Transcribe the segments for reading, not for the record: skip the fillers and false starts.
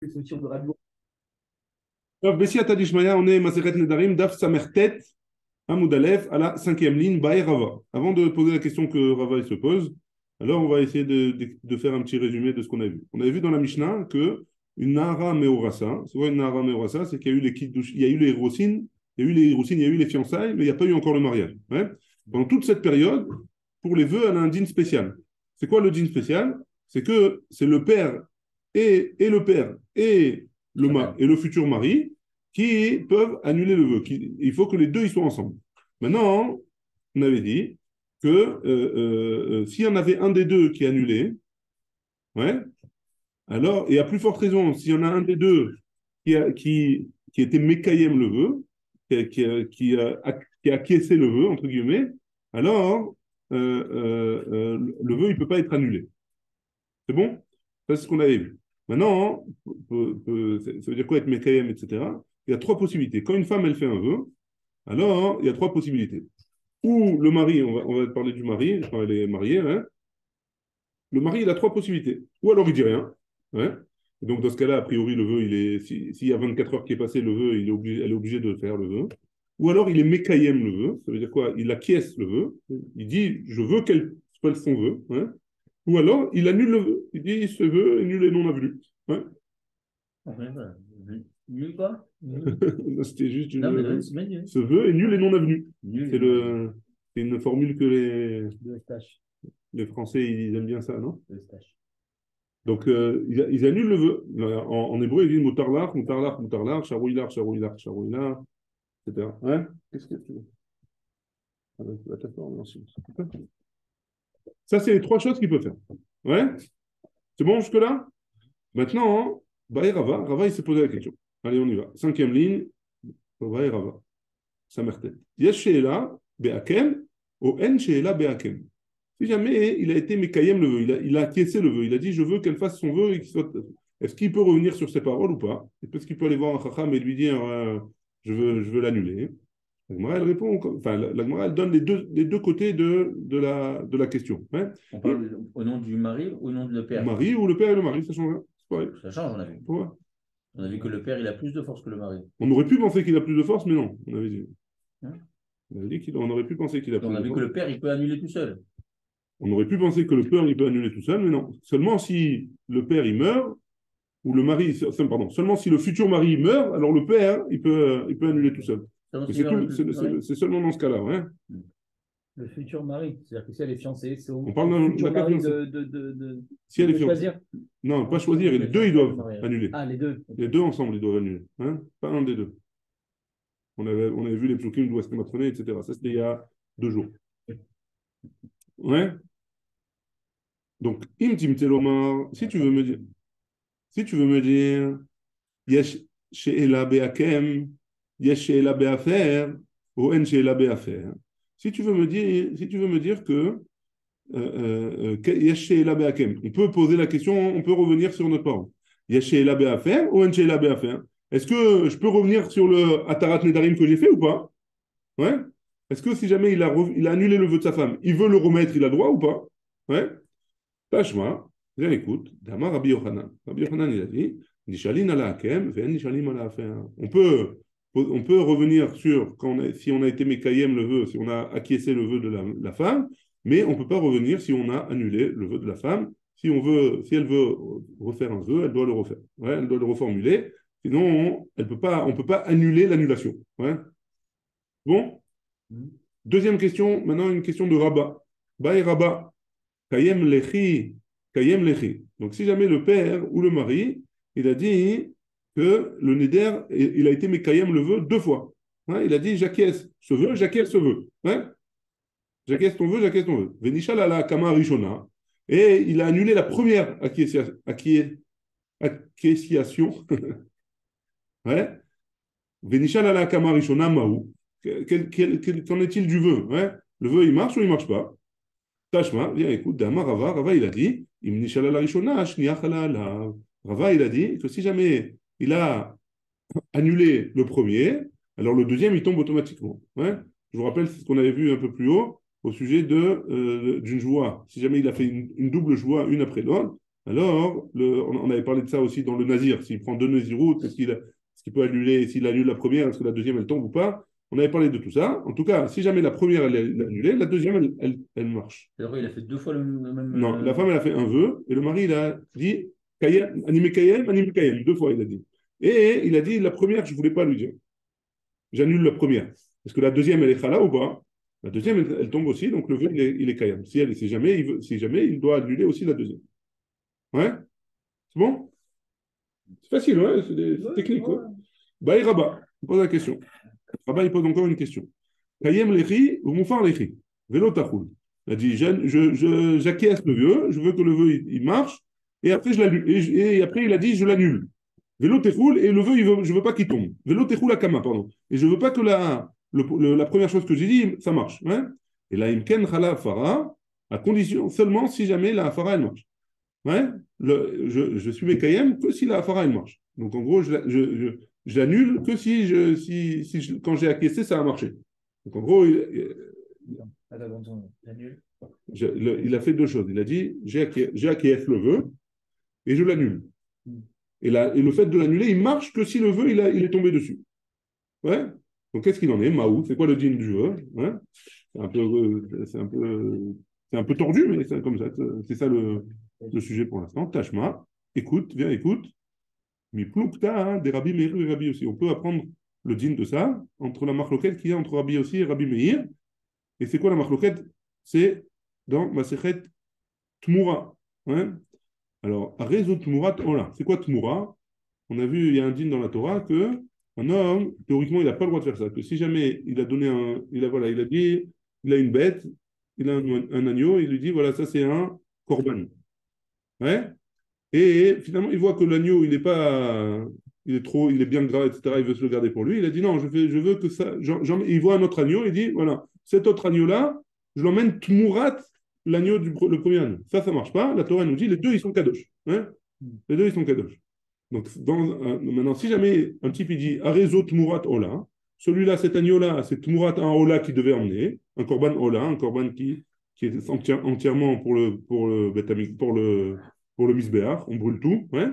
de radio. טוב, בסייעתא דשמיא, on est Masechet Nedarim, Daf Samertet, Hamoud Aleph, à la cinquième ligne, Bae Rava. Avant de poser la question que Rava il se pose, alors on va essayer de faire un petit résumé de ce qu'on a vu. On avait vu dans la Mishnah que une Nahara Meorasa, c'est quoi une Nahara Meorasa? C'est qu'il y a eu les Kiddush, il y a eu les Rosines, il y a eu les Rosines, il y a eu les fiançailles, mais il n'y a pas eu encore le mariage. Ouais. Pendant toute cette période, pour les vœux, elle a un dîn spécial. C'est quoi le dîn spécial? C'est que c'est le père et le père et et le futur mari qui peuvent annuler le vœu. Il faut que les deux ils soient ensemble. Maintenant, on avait dit que s'il y en avait un des deux qui annulait, ouais, alors, et à plus forte raison, s'il y en a un des deux qui était Mekayem le vœu, qui a acquiescé le vœu, entre guillemets, alors le vœu, il ne peut pas être annulé. C'est bon? Ça, c'est ce qu'on avait vu. Maintenant, ça veut dire quoi être Mekayem, etc. Il y a trois possibilités. Quand une femme, elle fait un vœu, alors il y a trois possibilités. Ou le mari, on va parler du mari, quand elle est mariée, hein, le mari, il a trois possibilités. Ou alors il dit rien. Ouais. Et donc, dans ce cas-là, a priori, le vœu, s'il y a 24 heures qui est passé, le vœu, elle est obligée de faire le vœu. Ou alors, il est Mekayem le vœu. Ça veut dire quoi? Il acquiesce le vœu. Il dit, je veux qu'elle fasse son vœu. Ouais. Ou alors, il annule le vœu. Il dit, ce vœu est nul et non avenu. Ouais. Nul quoi? C'était juste Non, mais une... c'est nul. Ce vœu est nul et non avenu. Nul C'est c'est une formule que de stache. les Français ils aiment bien ça, non? De stache. Donc, ils annulent le vœu. En hébreu, ils disent Moutarlar, Moutarlar, Moutarlar, Charouilar, Charouilar, Charouilar, etc. Ouais? Qu'est-ce que tu veux? Ah ben, tu vas t'asseoir, merci. Ça, c'est les trois choses qu'il peut faire. Ouais? C'est bon jusque-là? Maintenant, Baé Rava, Rava, il s'est posé la question. Allez, on y va. Cinquième ligne, Baé Rava. Samertet. Yesh she'ela be'akem, ou en she'ela be'akem. Si jamais il a été Mekayem le vœu, il a acquiescé le vœu, il a dit je veux qu'elle fasse son vœu et qu'il soit. Est-ce qu'il peut revenir sur ses paroles ou pas? Est-ce qu'il peut aller voir un Chacham et lui dire je veux l'annuler? La Gemara, elle répond, enfin, la Gemara, elle donne les deux côtés de la question. Hein. On parle au nom du mari ou au nom de le Le père? mari ou le père et le mari, ça change rien. C'est pareil. Ça change, on a vu. Pourquoi? On a vu que le père, il a plus de force que le mari. On aurait pu penser qu'il a plus de force, mais non. Hein? On avait dit qu'on aurait pu penser qu'il a Et plus on de a vu force. que le père, il peut annuler tout seul. On aurait pu penser que le père, il peut annuler tout seul, mais non. Seulement si le père, il meurt, ou le mari, pardon, seulement si le futur mari meurt, alors le père, il peut annuler tout seul. Mais c'est seulement dans ce cas-là. Hein. Le futur mari, c'est-à-dire que si elle est fiancée, c'est au On parle d'un futur mari si elle est de fiancée. choisir. Non, pas choisir, les deux, ils doivent annuler. Ah, les deux. Les deux ensemble, ils doivent annuler. Hein. Pas un des deux. On avait vu les psukim d'Ouest Matroné, etc. Ça, c'était il y a 2 jours. Ouais. Donc, Imtim Telomar, si tu veux me dire, Yesh She'ela Be'akem, Yesh She'ela Be'afer, ou En She'ela Be'afer. Si tu veux me dire que Yesh She'ela Be'akem, on peut poser la question, on peut revenir sur notre parole. Yesh She'ela Be'afer, ou En She'ela Be'afer. Est-ce que je peux revenir sur le Atarat Nedarim que j'ai fait ou pas? Ouais. Est-ce que si jamais il a annulé le vœu de sa femme, il veut le remettre, il a droit ou pas? Ouais. Tashma, viens écoute, Dama Rabbi Yochanan. Rabbi Yochanan, il a dit, Nishalin ala hakem, ve'en nishalim ala hafer. On peut revenir sur si on a été Mekayem le vœu, si on a acquiescé le vœu de la femme, mais on ne peut pas revenir si on a annulé le vœu de la femme. Si elle veut refaire un vœu, elle doit le refaire. Ouais, elle doit le reformuler. Sinon, on peut pas annuler l'annulation. Ouais. Bon? Deuxième question, maintenant une question de Rabat. Baï Rabat. Kayem lechi, kayem lechi. Donc, si jamais le père ou le mari, il a dit que le neder, il a été mekayem le vœu 2 fois. Hein, il a dit j'acquiesce ce vœu, j'acquiesce ce vœu. Hein, j'acquiesce ton vœu, j'acquiesce ton vœu. Venishal ala kama rishona. Et il a annulé la première acquiesciation. Ouais. Venishal ala kama rishona maou. Qu'en est-il du vœu? Ouais. Le vœu, il marche ou il ne marche pas? Tashma, viens, écoute, Dama Rava, Rava, il a dit, Rava, il a dit que si jamais il a annulé le premier, alors le deuxième, il tombe automatiquement. Ouais. Je vous rappelle ce qu'on avait vu un peu plus haut au sujet d'une joie. Si jamais il a fait une double joie, une après l'autre, Alors, on avait parlé de ça aussi dans le Nazir. S'il prend deux Naziroutes, est-ce qu'il peut annuler, s'il annule la première, est-ce que la deuxième, elle tombe ou pas? On avait parlé de tout ça. En tout cas, si jamais la première, elle est annulée, la deuxième, elle marche. C'est-à-dire, il a fait deux fois le même. Non, la femme, elle a fait un vœu, et le mari, il a dit, animé Kayem, deux fois, il a dit. Et il a dit, la première, je ne voulais pas lui dire. J'annule la première. Est-ce que la deuxième, elle est chala ou pas? La deuxième, elle tombe aussi, donc le vœu, il est Kayem. Si jamais, il doit annuler aussi la deuxième. Ouais? C'est bon? C'est facile, ouais? C'est technique, ouais. Baï Rabat, il pose la question. Rabat, il pose encore une question. Kayem lechi ou moufar lechi. Vélo tachoul. Il a dit, j'acquiesce le vœu, je veux que le vœu, il marche, et après, je l'annule. Et après, il a dit, je l'annule. Vélo techoul, et le vœu, je ne veux pas qu'il tombe. Vélo techoul akama, pardon. Et je ne veux pas que la première chose que j'ai dit, ça marche. Hein? Et là, imken chala fara, à condition seulement si jamais la fara, elle marche. Ouais, je suis Mekayem que si la Hafara elle marche. Donc en gros, j'annule que quand j'ai acquiescé, ça a marché. Donc en gros, il a fait deux choses. Il a dit j'ai acquiescé le vœu et je l'annule. Et le fait de l'annuler, il marche que si le vœu il est tombé dessus. Ouais. Donc qu'est-ce qu'il en est? Maou, c'est quoi le din du vœu? Ouais. C'est un peu tordu, mais c'est comme ça. C'est ça le sujet pour l'instant. Tashma, écoute, viens, écoute. Mais ploukta, hein, des Rabbi Meir et Rabbi aussi. On peut apprendre le din de ça entre la marloquette qu'il y a entre Rabbi aussi et Rabbi Meir. Et c'est quoi la marloquette? C'est dans Masechet Tmura. Hein. Alors, Arezo Tmurat Ola. C'est quoi Tmura? On a vu, il y a un din dans la Torah que un homme, théoriquement, il n'a pas le droit de faire ça. Que si jamais il a donné il a dit, il a une bête, il a un agneau, il lui dit, voilà, ça c'est un korban. Ouais. Et finalement, il voit que l'agneau, il est bien gras, etc. Il veut se le garder pour lui. Il a dit, non, je veux que ça. Il voit un autre agneau, il dit, voilà, cet autre agneau-là, je l'emmène tmurat l'agneau le premier agneau. Ça ne marche pas. La Torah nous dit, les deux, ils sont kadosh. Hein. Les deux, ils sont kadosh. Donc, maintenant, si jamais un type il dit Arezo Tmurat Ola, celui-là, cet agneau-là, c'est Tmurat un Ola qui devait emmener, un Korban Ola, un Korban qui est entièrement pour le Misbéach, on brûle tout, ouais.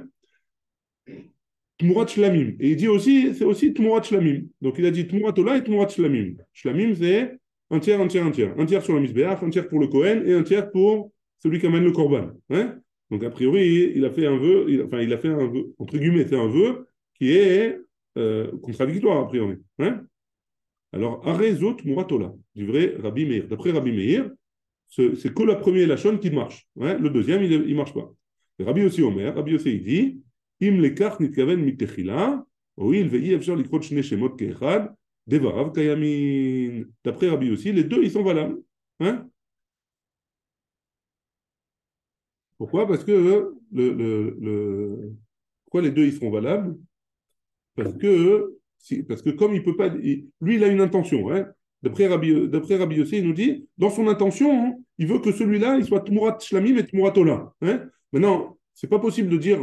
Tmurat Shlamim. Et il dit aussi, c'est aussi Tmurat Shlamim. Donc il a dit Tmurat Ola et Tmurat Shlamim. Shlamim, c'est un tiers, un tiers, un tiers. Un tiers sur le Misbéach, un tiers pour le Kohen et un tiers pour celui qui amène le Korban. Ouais. Donc, a priori, il a fait un vœu, entre guillemets, c'est un vœu qui est contradictoire, a priori. Hein. Alors, Arezot Muratola, du vrai Rabbi Meir. D'après Rabbi Meir, c'est que la première lachon qui marche. Hein. Le deuxième, il ne marche pas. Et Rabbi aussi Omer, Rabbi aussi il dit Im lekach nitkaven mitechila, oui, il veille afshar likrot shne shemot keechad, devarav kayamin. D'après Rabbi aussi, les deux, ils sont valables. Hein. Pourquoi? Parce que pourquoi les deux ils seront valables? Parce que comme il peut pas, lui il a une intention. Hein. D'après Rabbi Yossi, il nous dit, dans son intention, hein, il veut que celui-là il soit Tmurat Shlamim et Tmurat Ola. Hein. Maintenant, c'est pas possible de dire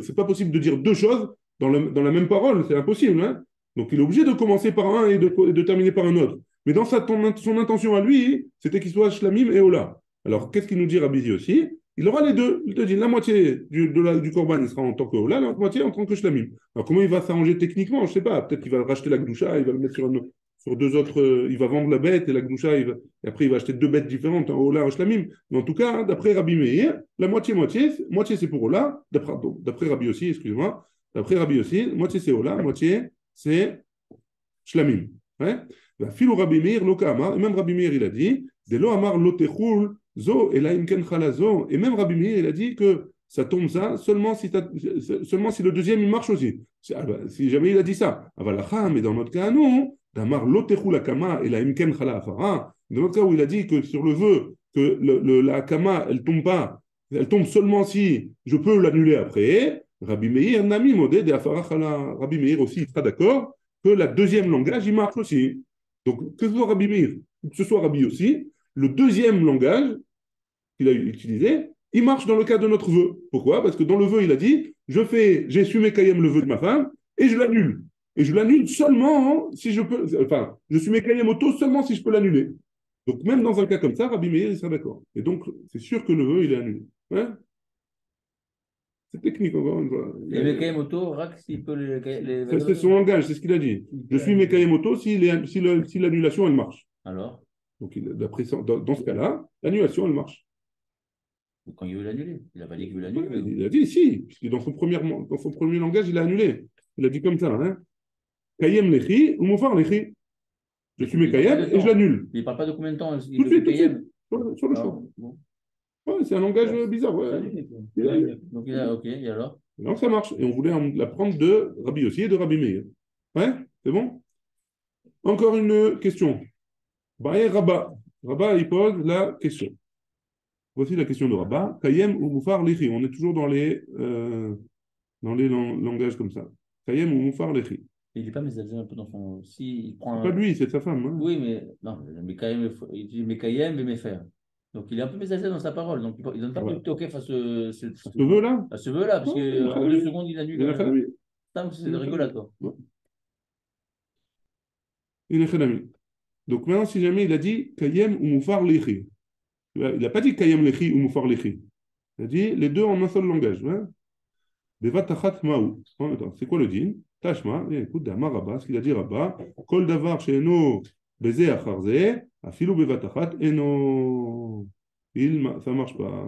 c'est pas possible de dire deux choses dans la même parole, c'est impossible. Hein. Donc il est obligé de commencer par un et de terminer par un autre. Mais dans son intention à lui, c'était qu'il soit Shlamim et Ola. Alors qu'est-ce qu'il nous dit Rabbi Yossi? Il aura les deux. Il te dit la moitié du Korban, il sera en tant que Ola, la moitié en tant que Shlamim. Alors comment il va s'arranger techniquement? Je ne sais pas. Peut-être qu'il va racheter la Gdusha, il va le mettre sur deux autres. Il va vendre la bête et la Gdusha, et après il va acheter deux bêtes différentes, un Ola et un Shlamim. Mais en tout cas, hein, d'après Rabbi Meir, la moitié c'est pour Ola. D'après Rabbi aussi, excusez-moi. D'après Rabbi aussi, moitié c'est Ola, moitié c'est Shlamim. Ouais? Philo Rabbi Meir, Loka Amar, et même Rabbi Meir, il a dit, de lo Amar lo techul. Zo, et là, et même Rabbi Meir, il a dit que ça tombe ça seulement si le deuxième il marche aussi. Si jamais il a dit ça. Mais dans notre cas, non. Damar lotechu la kama et la imken chala afara. Dans notre cas où il a dit que sur le vœu, que la kama, elle tombe pas, elle tombe seulement si je peux l'annuler après. Rabbi Meir, nami modé de afara chala. Rabbi Meir aussi, il sera d'accord que la deuxième langage, il marche aussi. Donc, que ce soit Rabbi Meir, que ce soit Rabbi aussi, le deuxième langage qu'il a utilisé, il marche dans le cas de notre vœu. Pourquoi? Parce que dans le vœu, il a dit j'ai su Mekayem le vœu de ma femme et je l'annule. Et je l'annule seulement si je peux. Enfin, je suis Mekayem auto seulement si je peux l'annuler. Donc, même dans un cas comme ça, Rabbi Meir, il sera d'accord. Et donc, c'est sûr que le vœu, il est annulé. Hein. C'est technique, encore une fois. Et Mekayem Oto, Rak, s'il peut C'est son langage, c'est ce qu'il a dit. Je suis Mekayem Oto si l'annulation, elle marche. Alors, Donc, dans ce cas-là, l'annulation, elle marche. quand il veut l'annuler, il n'a pas dit qu'il veut Ouais, l'annuler. il a dit si, puisque dans son premier langage, il a annulé. Il a dit comme ça, hein. Kayem lechi ou mofar lechi. Je suis Mekayem et je l'annule. Il ne parle pas de combien de temps. Tout de suite, sur le champ. Bon. Ouais, c'est un langage bizarre. Ouais. Donc, ok, et alors? Donc ça marche. Et on voulait l'apprendre de Rabbi Yossi et de Rabbi Meir. Ouais, c'est bon? Encore une question. Baé Rabba. Rabba, il pose la question. Voici la question de Rabba. Kayem ou Moufar Lechi. On est toujours dans les langages comme ça. Kayem ou Moufar Lechi. Il n'est pas mésalzé un peu dans son. Si il prend. Pas lui, c'est sa femme. Hein. Oui, mais non, il dit Mekayem et Mefer. Donc il est un peu mésalzé dans sa parole. Donc il ne donne pas de OK face à ce vœu-là. À ce vœu-là, parce qu'en 2 secondes, il annule. C'est de rigolade, quoi. Il est ami. Donc maintenant, si jamais il a dit Kayem ou Moufar Lechi. Il n'a pas dit Kayem Lechi ou Moufar Lechi. Il a dit les deux en un seul langage. Hein. Bevatachat Maou. C'est quoi le din? Tashma, écoute, d'Amar Rabba, ce qu'il a dit Rabba, Kol davar she'eno beze acharze, afilu bevatachat eno. Ça ne marche pas.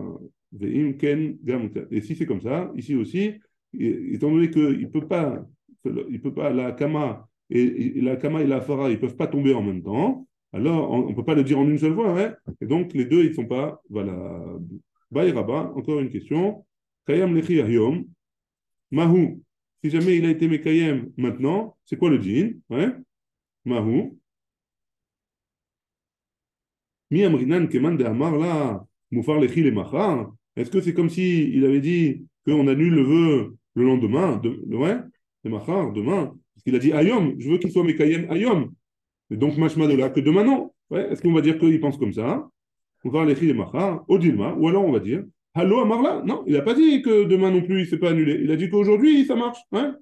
Et si c'est comme ça, ici aussi, étant donné qu'il ne peut pas, la Kama et la Fara, ils ne peuvent pas tomber en même temps, alors on ne peut pas le dire en une seule fois, hein, et donc les deux, ils ne sont pas valables. Baï Rabba, encore une question. Kayam lechi ahyom. Mahou, si jamais il a été Mekayem maintenant, c'est quoi le djinn? Ouais. Mahou. Mi amrinan keman de amar la moufar lechi le machar. Est-ce que c'est comme si il avait dit qu'on annule le vœu le lendemain? Ouais, le machar, demain. Parce qu'il a dit ayom, je veux qu'il soit Mekayem ayom. Et donc, machma de là, que demain non. Ouais. Est-ce qu'on va dire qu'il pense comme ça? Moufar lechi le machar, odilma, ou alors on va dire Allô, Amarla? Non, il n'a pas dit que demain non plus, il ne s'est pas annulé. Il a dit qu'aujourd'hui, ça marche. Hein.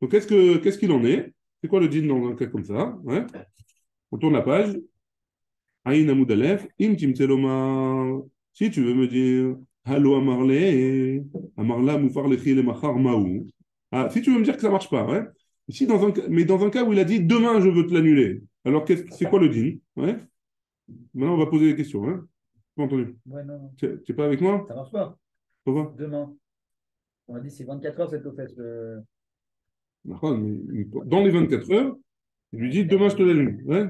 Donc, qu'est-ce qu'il en est? C'est quoi le din dans un cas comme ça? Ouais. On tourne la page. Aïn Amoud Aleph, Im Timtseloma. Si tu veux me dire, Allô, Amarle, Amarla, Moufar Lechi le Machar Maou. Ah, si tu veux me dire que ça ne marche pas, ouais. Si mais dans un cas où il a dit demain, je veux te l'annuler. Alors, c'est quoi le din? Ouais. Maintenant, on va poser des questions. Hein. Pas entendu. Ouais, non. Tu n'es pas avec moi? Ça marche pas. Pourquoi? Demain. On a dit c'est 24 heures cette offense. Dans les 24 heures, il lui dit demain je te l'allume. Ouais.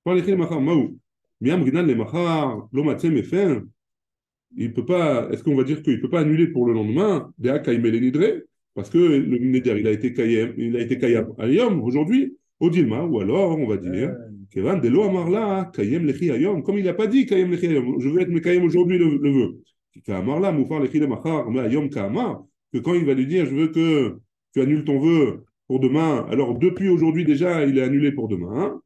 Pas l'écrit machar maou. Miam rinan le machar l'omatse mefer. Il peut pas. Est-ce qu'on va dire qu'il peut pas annuler pour le lendemain? Dea kaimel nidre parce que le neder il a été kayam ayom aujourd'hui au dilma ou alors on va dire kevan de lo amarla kayem lechi ayom comme il n'a pas dit kayem lechi ayom. Je veux être mekayem aujourd'hui le vœu. Kamarla moufar lechi le machar mais ayom kamar que quand il va lui dire je veux que tu annules ton vœu pour demain, alors depuis aujourd'hui déjà, il est annulé pour demain.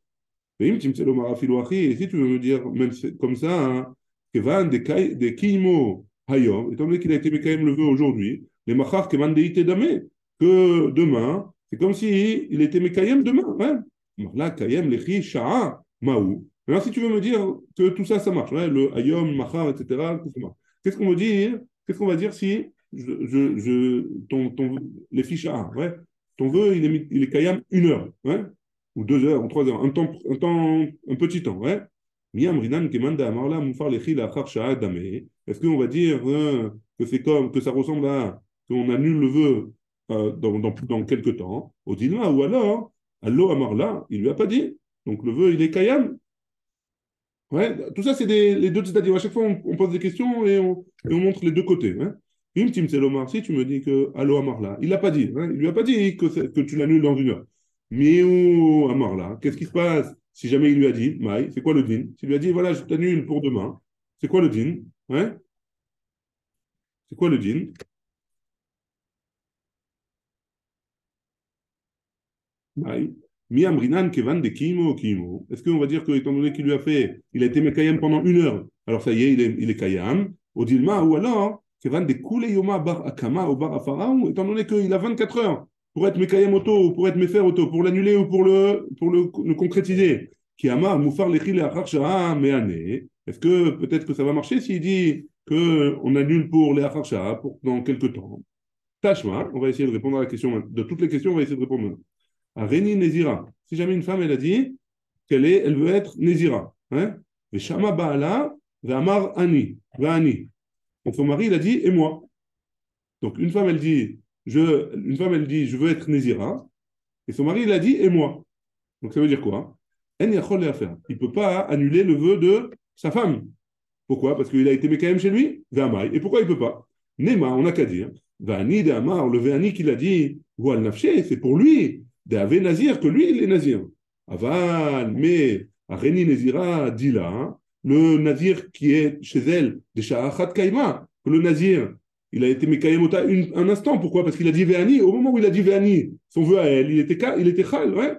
Et si tu veux me dire, même comme ça, hein, Kevan des Kimo Hayom, étant donné qu'il a été Mekayem le vœu aujourd'hui, les Machar Kevan de Ite Dame, que demain, c'est comme si il était Mekayem demain. Hein. Là, Kayem, Lechi, Sha'a, Maou. Alors si tu veux me dire que tout ça, ça marche, hein, le Hayom, Machar, etc., tout ça marche. Qu'est-ce qu'on va dire si les fiches A, ouais. Ton vœu, il est Kayam 1 heure, ouais, ou 2 heures, ou 3 heures, un petit temps, ouais. Est-ce qu'on va dire que c'est comme, que ça ressemble à qu'on annule le vœu dans quelques temps, au Dilma, ou alors, Allo Amarla, il ne lui a pas dit. Donc le vœu, il est Kayam. Ouais, tout ça, c'est les deux, c'est-à-dire à chaque fois, on pose des questions et on montre les deux côtés. Hein. Si tu me dis que Allo Amarla, il l'a pas dit, hein, il lui a pas dit que tu l'annules dans 1 heure. Mais où Amarla, qu'est-ce qui se passe si jamais il lui a dit, Maï, c'est quoi le din? S'il lui a dit, voilà, je t'annule pour demain, c'est quoi le din? Hein? C'est quoi le din? Maï. Miamrinan kevan de kimo kimo. Est-ce qu'on va dire que, étant donné qu'il lui a fait, il a été mekayam pendant 1 heure, alors ça y est, il est kayam, au dilma, ou alors, kevan de kule yoma bar akama ou bar afaraou, étant donné qu'il a 24 heures pour être mekayam auto, pour être mefer auto, pour l'annuler ou pour le concrétiser. Qui amar moufar lechile acharcha meane. Est-ce que peut-être que ça va marcher s'il dit qu'on annule pour les acharcha dans quelques temps? Tashma, on va essayer de répondre à la question. De toutes les questions, on va essayer de répondre maintenant. Areni Nézira. Si jamais une femme, elle a dit elle veut être Nézira. Hein? Veshama Baala, Ve'amar Ani. Ve'ani. Donc son mari, il a dit, et moi. Donc une femme, elle dit, je veux être Nézira. Et son mari, il a dit, et moi. Donc ça veut dire quoi? En yachol le'afer. Il ne peut pas annuler le vœu de sa femme. Pourquoi? Parce qu'il a été Mekayem chez lui, Ve'amai. Et pourquoi il ne peut pas? Nema, on n'a qu'à dire. Ve'ani De'amar, le Ve'ani qu'il a dit, ou al nafshe, c'est pour lui. De'ave Nazir, que lui, il est Nazir. Aval, mais, Areni Nezira dit là, hein, le Nazir qui est chez elle, de Sha'achat Kaima, que le Nazir, il a été Mekayem Ota un instant. Pourquoi? Parce qu'il a dit Ve'ani. Au moment où il a dit Ve'ani, son vœu à elle, il était Chal, ouais.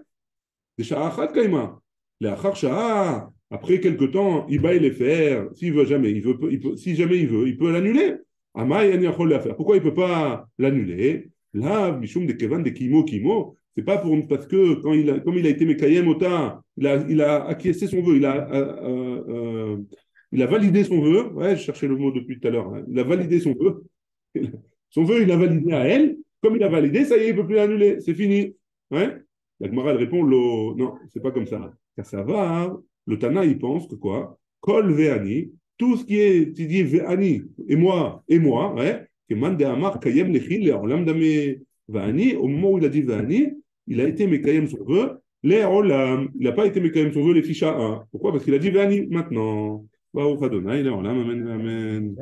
De Sha'achat Kaima. L'achar Sha'a, après quelque temps, il va les faire. S'il veut jamais, si jamais il peut l'annuler. Amai an yachol la faire. Pourquoi il ne peut pas l'annuler? Là, Mishum de Kevan de Kimo. C'est pas parce que comme il a été Mekayem Ota, il a acquiescé son vœu, il a validé son vœu. Ouais, je cherchais le mot depuis tout à l'heure. Hein. Il a validé son vœu. Son vœu, il a validé à elle. Comme il a validé, ça y est, il ne peut plus l'annuler. C'est fini. Ouais. La Gemara, elle répond non, c'est pas comme ça. Car ça va, le Tana, il pense que quoi? Kol ve'ani, tout ce qui est, tu dis ve'ani, et moi, ouais, que man de amar kayem lechil le'olam dame ve'ani, au moment où il a dit ve'ani, il a été mekayem son vœu, le'olam, il n'a pas été mekayem son vœu les ficha 1. Pourquoi? Parce qu'il a dit ve'ani maintenant. Baruch Adonai le'olam, amen, amen.